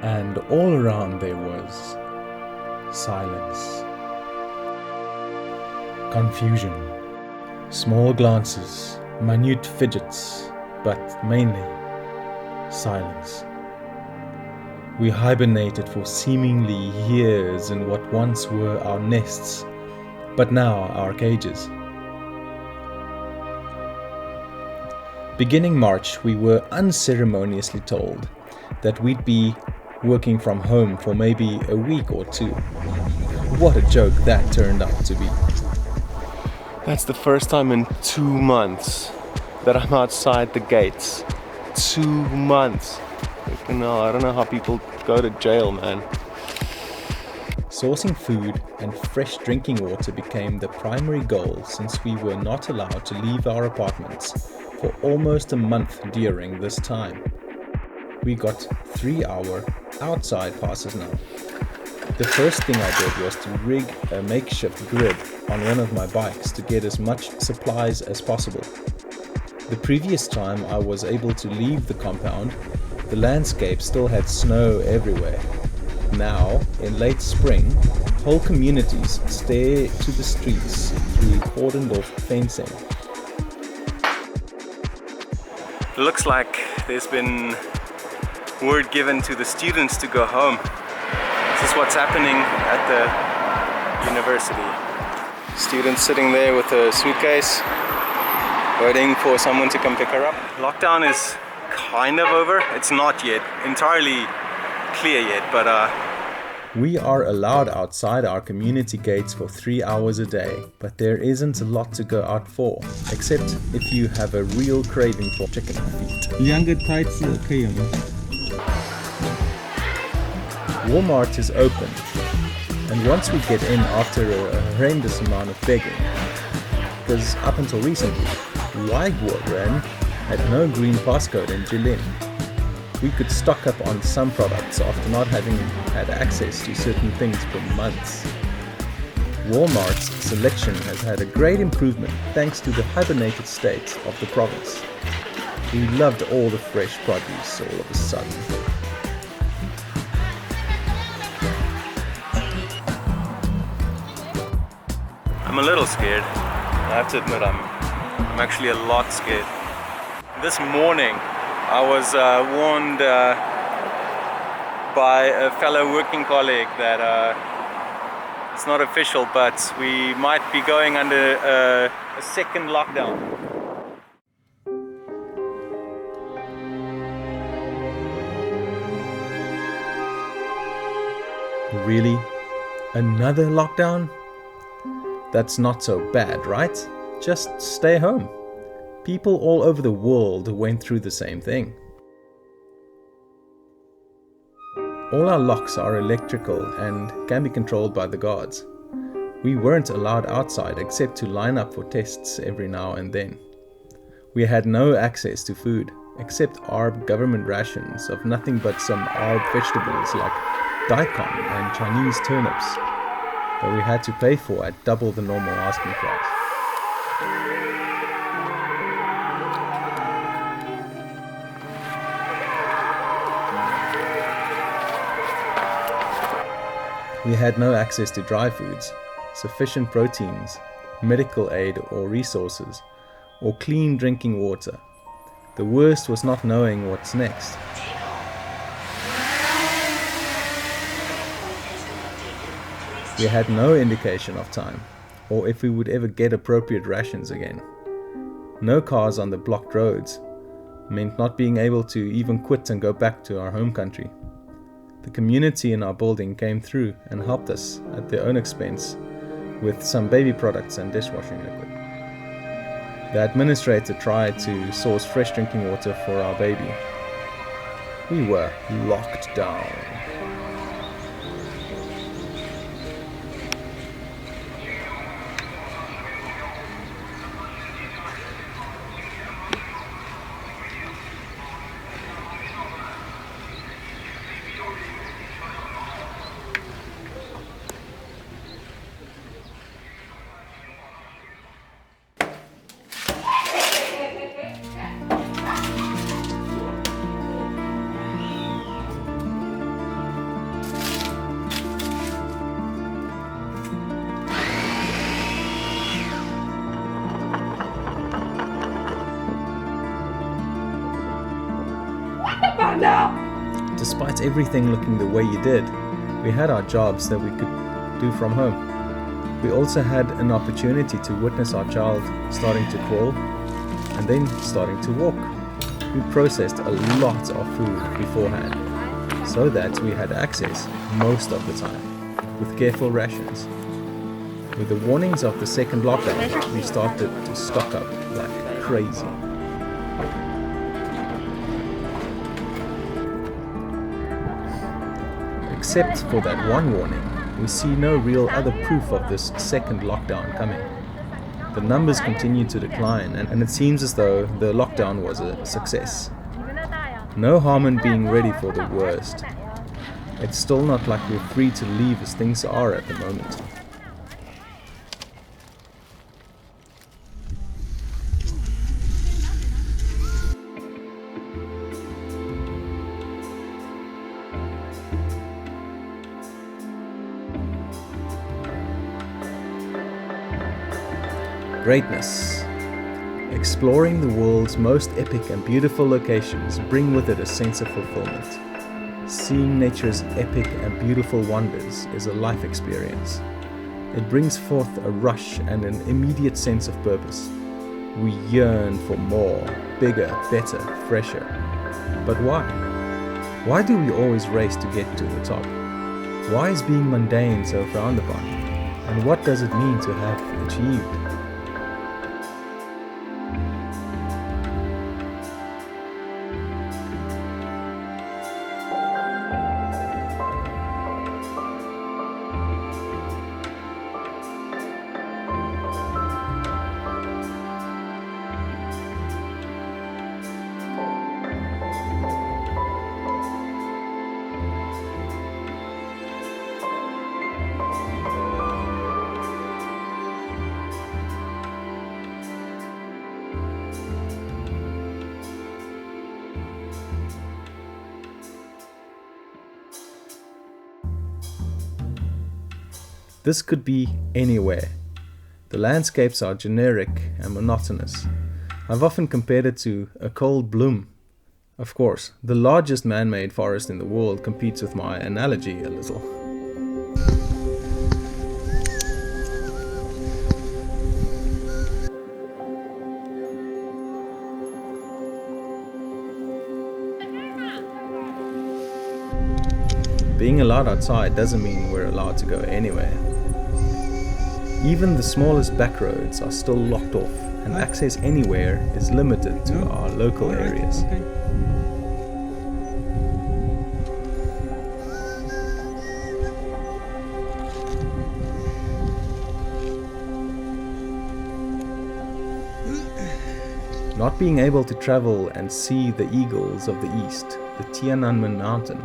and all around there was silence, confusion, small glances, minute fidgets, but mainly silence. We hibernated for seemingly years in what once were our nests, but now our cages. Beginning March, we were unceremoniously told that we'd be working from home for maybe a week or two. What a joke that turned out to be. That's the first time in 2 months that I'm outside the gates. 2 months. No, I don't know how people go to jail, man. Sourcing food and fresh drinking water became the primary goal since we were not allowed to leave our apartments for almost a month during this time. We got 3-hour outside passes now. The first thing I did was to rig a makeshift grid on one of my bikes to get as much supplies as possible. The previous time I was able to leave the compound, the landscape still had snow everywhere. Now, in late spring, whole communities stare to the streets through cordoned-off fencing. Looks like there's been word given to the students to go home. This is what's happening at the university. Students sitting there with a suitcase, waiting for someone to come pick her up. Lockdown is kind of over. It's not yet entirely clear yet, but We are allowed outside our community gates for 3 hours a day, but there isn't a lot to go out for, except if you have a real craving for chicken feet. Walmart is open, and once we get in after a horrendous amount of begging, because up until recently, Waigwaran had no green passcode in Jilin. We could stock up on some products after not having had access to certain things for months. Walmart's selection has had a great improvement thanks to the hibernated state of the province. We loved all the fresh produce all of a sudden. I'm a little scared. I have to admit, I'm actually a lot scared. This morning, I was warned by a fellow working colleague that it's not official, but we might be going under a second lockdown. Really? Another lockdown? That's not so bad, right? Just stay home. People all over the world went through the same thing. All our locks are electrical and can be controlled by the guards. We weren't allowed outside except to line up for tests every now and then. We had no access to food except ARB government rations of nothing but some ARB vegetables like daikon and Chinese turnips that we had to pay for at double the normal asking price. We had no access to dry foods, sufficient proteins, medical aid or resources, or clean drinking water. The worst was not knowing what's next. We had no indication of time, or if we would ever get appropriate rations again. No cars on the blocked roads meant not being able to even quit and go back to our home country. The community in our building came through and helped us at their own expense with some baby products and dishwashing liquid. The administrator tried to source fresh drinking water for our baby. We were locked down. despite everything looking the way you did, we had our jobs that we could do from home. We also had an opportunity to witness our child starting to crawl and then starting to walk. We processed a lot of food beforehand so that we had access most of the time with careful rations. With the warnings of the second lockdown, we started to stock up like crazy. Except for that one warning, we see no real other proof of this second lockdown coming. The numbers continue to decline, and it seems as though the lockdown was a success. No harm in being ready for the worst. It's still not like we're free to leave as things are at the moment. Greatness. Exploring the world's most epic and beautiful locations bring with it a sense of fulfillment. Seeing nature's epic and beautiful wonders is a life experience. It brings forth a rush and an immediate sense of purpose. We yearn for more, bigger, better, fresher. But why? Why do we always race to get to the top? Why is being mundane so frowned upon? And what does it mean to have achieved? This could be anywhere. The landscapes are generic and monotonous. I've often compared it to a cold bloom. Of course, the largest man-made forest in the world competes with my analogy a little. Being allowed outside doesn't mean we're allowed to go anywhere. Even the smallest back roads are still locked off, and access anywhere is limited to our local areas. Not being able to travel and see the eagles of the east, the Tiananmen Mountain,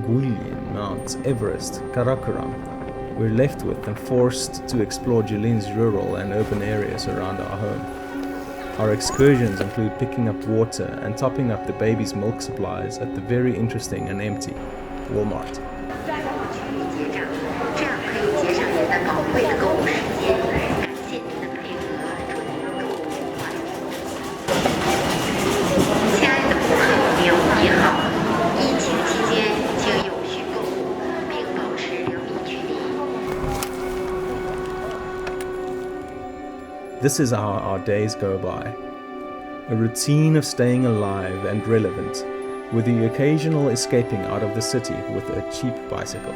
Guilin, Mount Everest, Karakoram, we're left with and forced to explore Jilin's rural and urban areas around our home. Our excursions include picking up water and topping up the baby's milk supplies at the very interesting and empty Walmart. This is how our days go by. A routine of staying alive and relevant, with the occasional escaping out of the city with a cheap bicycle.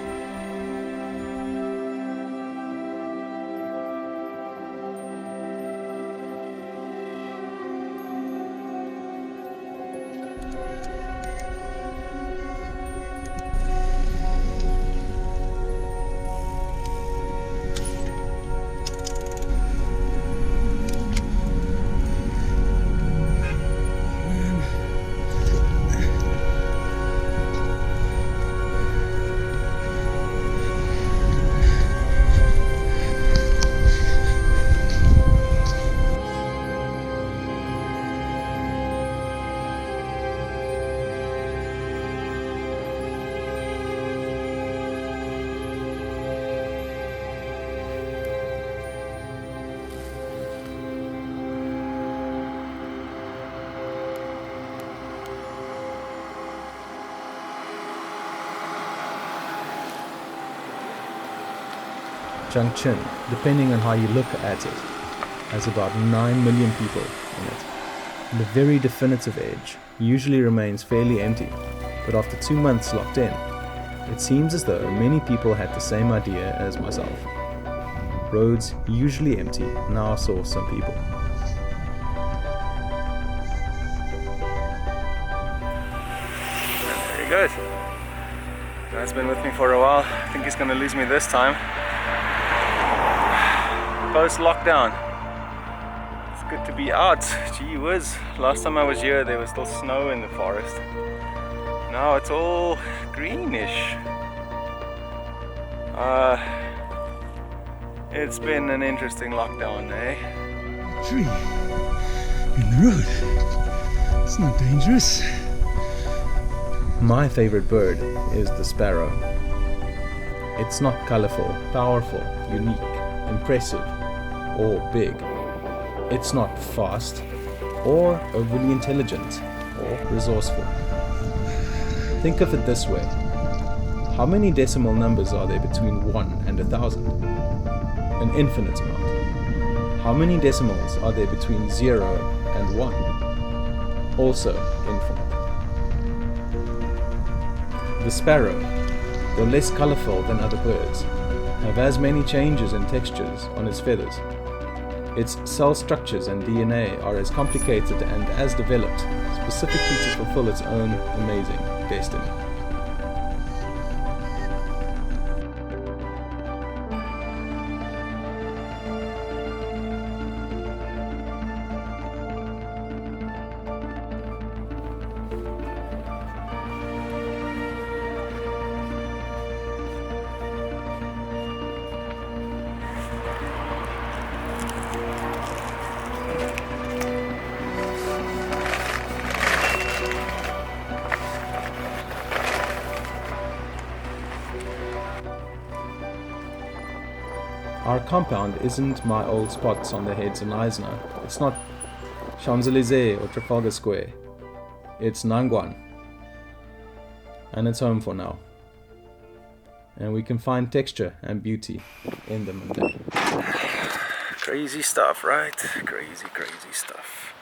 Changchun, depending on how you look at it, has about 9 million people in it. The very definitive edge usually remains fairly empty, but after 2 months locked in, it seems as though many people had the same idea as myself. Roads usually empty now saw some people. And there he goes. Guy's been with me for a while. I think he's gonna lose me this time. Post-lockdown. It's good to be out. Gee whiz. Last time I was here there was still snow in the forest. Now it's all greenish. It's been an interesting lockdown, eh? Tree in the road. It's not dangerous. My favorite bird is the sparrow. It's not colorful, powerful, unique, impressive, or big. It's not fast, or overly intelligent, or resourceful. Think of it this way. How many decimal numbers are there between 1 and 1,000? An infinite amount. How many decimals are there between 0 and 1? Also infinite. The sparrow, though less colorful than other birds, have as many changes and textures on its feathers. Its cell structures and DNA are as complicated and as developed, specifically to fulfill its own amazing destiny. Our compound isn't my old spots on the heads and eyes now. It's not Champs-Élysées or Trafalgar Square. It's Nangwan. And it's home for now. And we can find texture and beauty in the mundane. Crazy stuff, right? Crazy stuff.